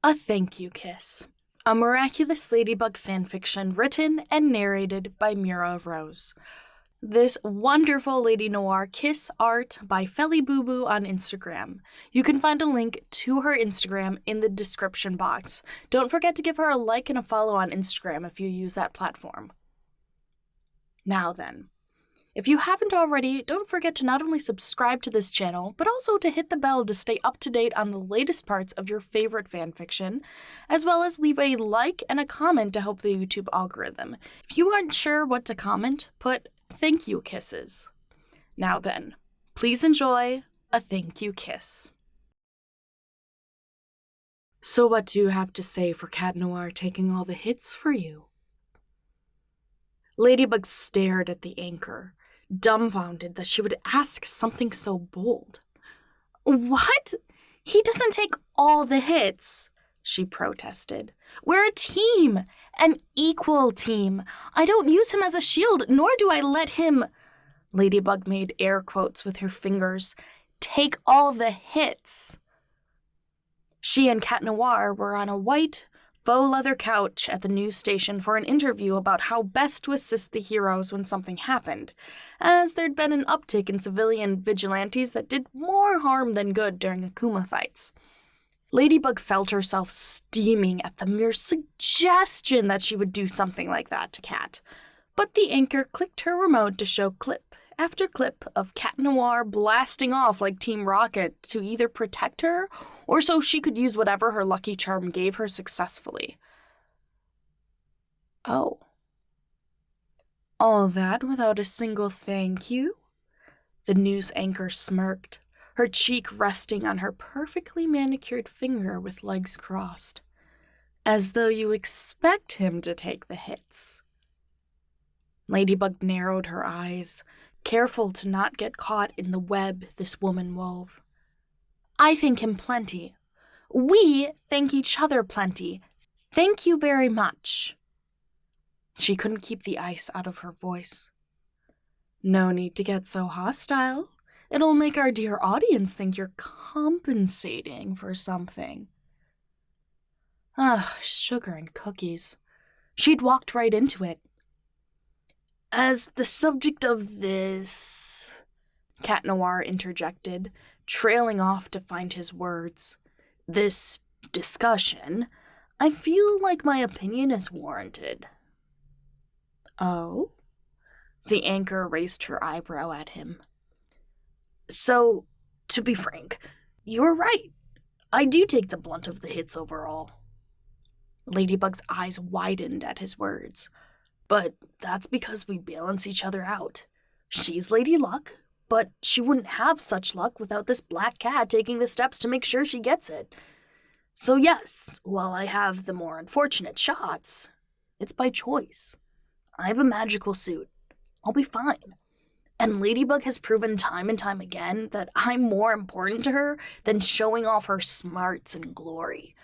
A Thank You Kiss, a Miraculous Ladybug fanfiction written and narrated by Mira Rose. This wonderful LadyNoir kiss art by Felly Boo Boo on Instagram. You can find a link to her Instagram in the description box. Don't forget to give her a like and a follow on Instagram if you use that platform. Now then, if you haven't already, don't forget to not only subscribe to this channel, but also to hit the bell to stay up to date on the latest parts of your favorite fanfiction, as well as leave a like and a comment to help the YouTube algorithm. If you aren't sure what to comment, put thank you kisses. Now then, please enjoy A Thank You Kiss. So what do you have to say for Cat Noir taking all the hits for you? Ladybug stared at the anchor, dumbfounded that she would ask something so bold. What? He doesn't take all the hits, she protested. We're a team, an equal team. I don't use him as a shield, nor do I let him, Ladybug made air quotes with her fingers, take all the hits. She and Cat Noir were on a white, faux leather couch at the news station for an interview about how best to assist the heroes when something happened, as there'd been an uptick in civilian vigilantes that did more harm than good during Akuma fights. Ladybug felt herself steaming at the mere suggestion that she would do something like that to Cat, but the anchor clicked her remote to show clip after clip of Cat Noir blasting off like Team Rocket to either protect her or so she could use whatever her lucky charm gave her successfully. Oh. All that without a single thank you? The news anchor smirked, her cheek resting on her perfectly manicured finger with legs crossed. As though you expect him to take the hits. Ladybug narrowed her eyes, careful to not get caught in the web this woman wove. I thank him plenty. We thank each other plenty. Thank you very much. She couldn't keep the ice out of her voice. No need to get so hostile. It'll make our dear audience think you're compensating for something. Sugar and cookies. She'd walked right into it. As the subject of this, Cat Noir interjected, trailing off to find his words, this discussion, I feel like my opinion is warranted. Oh? The anchor raised her eyebrow at him. So, to be frank, you're right. I do take the blunt of the hits overall. Ladybug's eyes widened at his words. But that's because we balance each other out. She's Lady Luck, but she wouldn't have such luck without this black cat taking the steps to make sure she gets it. So yes, while I have the more unfortunate shots, it's by choice. I have a magical suit. I'll be fine. And Ladybug has proven time and time again that I'm more important to her than showing off her smarts and glory.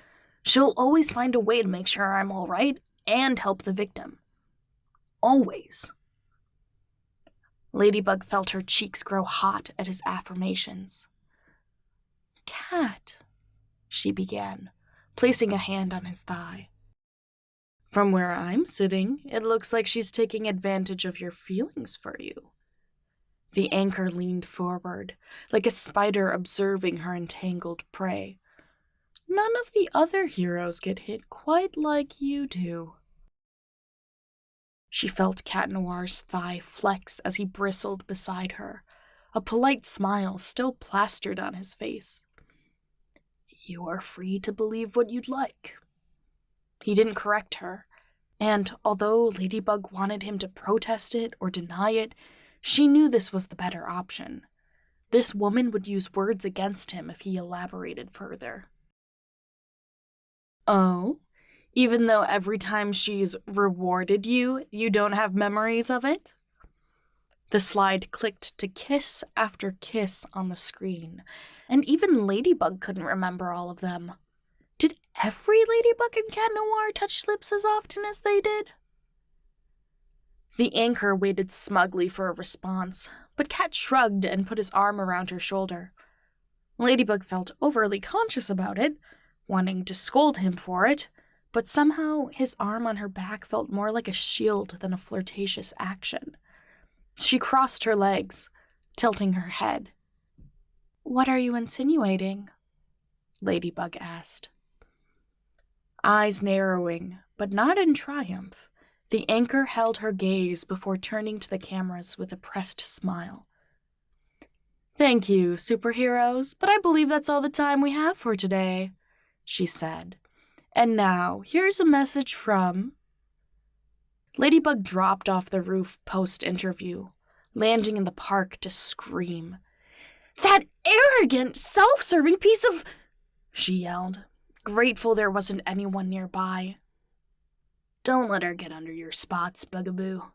She'll always find a way to make sure I'm all right and help the victim. Always. Ladybug felt her cheeks grow hot at his affirmations. Cat, she began, placing a hand on his thigh. From where I'm sitting, it looks like she's taking advantage of your feelings for you. The anchor leaned forward, like a spider observing her entangled prey. None of the other heroes get hit quite like you do. She felt Cat Noir's thigh flex as he bristled beside her, a polite smile still plastered on his face. You are free to believe what you'd like. He didn't correct her, and although Ladybug wanted him to protest it or deny it, she knew this was the better option. This woman would use words against him if he elaborated further. Oh? Even though every time she's rewarded you, you don't have memories of it? The slide clicked to kiss after kiss on the screen, and even Ladybug couldn't remember all of them. Did every Ladybug and Cat Noir touch lips as often as they did? The anchor waited smugly for a response, but Cat shrugged and put his arm around her shoulder. Ladybug felt overly conscious about it, wanting to scold him for it, but somehow his arm on her back felt more like a shield than a flirtatious action. She crossed her legs, tilting her head. "What are you insinuating?" Ladybug asked. Eyes narrowing, but not in triumph, the anchor held her gaze before turning to the cameras with a pressed smile. "Thank you, superheroes, but I believe that's all the time we have for today," she said. "And now, here's a message from..." Ladybug dropped off the roof post-interview, landing in the park to scream. "That arrogant, self-serving piece of..." she yelled, grateful there wasn't anyone nearby. "Don't let her get under your spots, Bugaboo."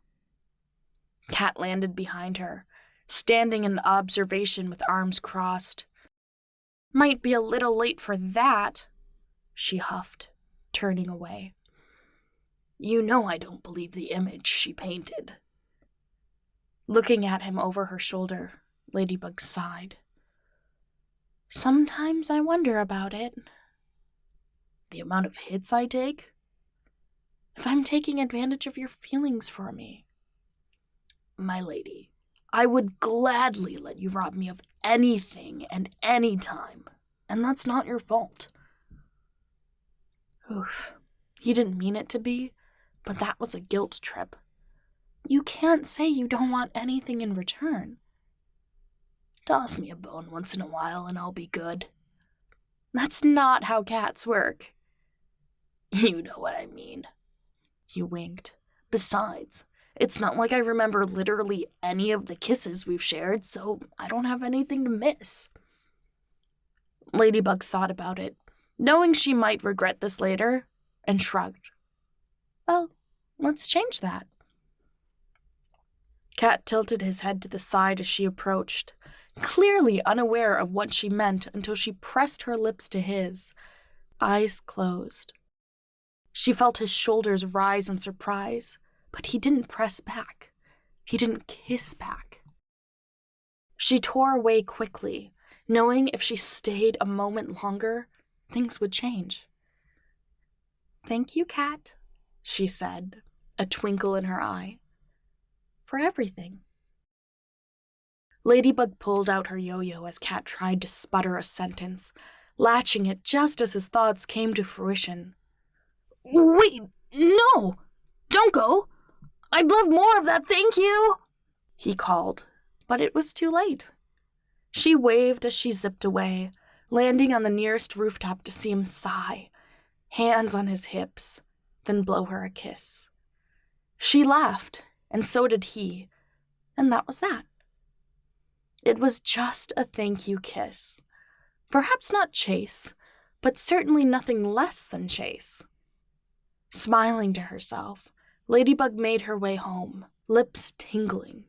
Cat landed behind her, standing in observation with arms crossed. "Might be a little late for that," she huffed, turning away. "You know I don't believe the image she painted." Looking at him over her shoulder, Ladybug sighed. "Sometimes I wonder about it. The amount of hits I take? If I'm taking advantage of your feelings for me." "My lady, I would gladly let you rob me of anything and any time, and that's not your fault." Oof. He didn't mean it to be, but that was a guilt trip. You can't say you don't want anything in return. "Toss me a bone once in a while and I'll be good." That's not how cats work. "You know what I mean." He winked. "Besides, it's not like I remember literally any of the kisses we've shared, so I don't have anything to miss." Ladybug thought about it, knowing she might regret this later, and shrugged. "Well, let's change that." Cat tilted his head to the side as she approached, clearly unaware of what she meant until she pressed her lips to his, eyes closed. She felt his shoulders rise in surprise, but he didn't press back. He didn't kiss back. She tore away quickly, knowing if she stayed a moment longer, things would change. "Thank you, Cat," she said, a twinkle in her eye. "For everything." Ladybug pulled out her yo-yo as Cat tried to sputter a sentence, latching it just as his thoughts came to fruition. "Wait, no! Don't go! I'd love more of that, thank you!" he called, but it was too late. She waved as she zipped away, landing on the nearest rooftop to see him sigh, hands on his hips, then blow her a kiss. She laughed, and so did he, and that was that. It was just a thank you kiss. Perhaps not chase, but certainly nothing less than chase. Smiling to herself, Ladybug made her way home, lips tingling.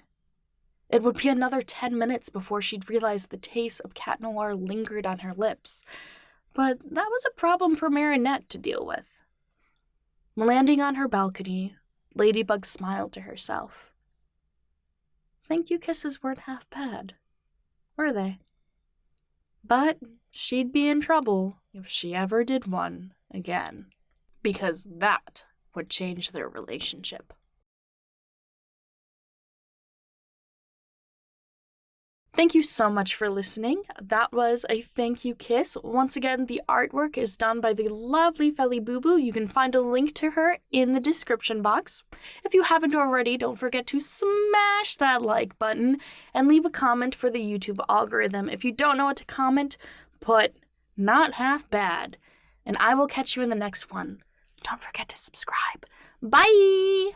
It would be another 10 minutes before she'd realize the taste of Cat Noir lingered on her lips, but that was a problem for Marinette to deal with. Landing on her balcony, Ladybug smiled to herself. Thank you kisses weren't half bad, were they? But she'd be in trouble if she ever did one again, because that would change their relationship. Thank you so much for listening. That was a thank you kiss. Once again, the artwork is done by the lovely Felly Boo Boo. You can find a link to her in the description box. If you haven't already, don't forget to smash that like button and leave a comment for the YouTube algorithm. If you don't know what to comment, put "not half bad," and I will catch you in the next one. Don't forget to subscribe. Bye!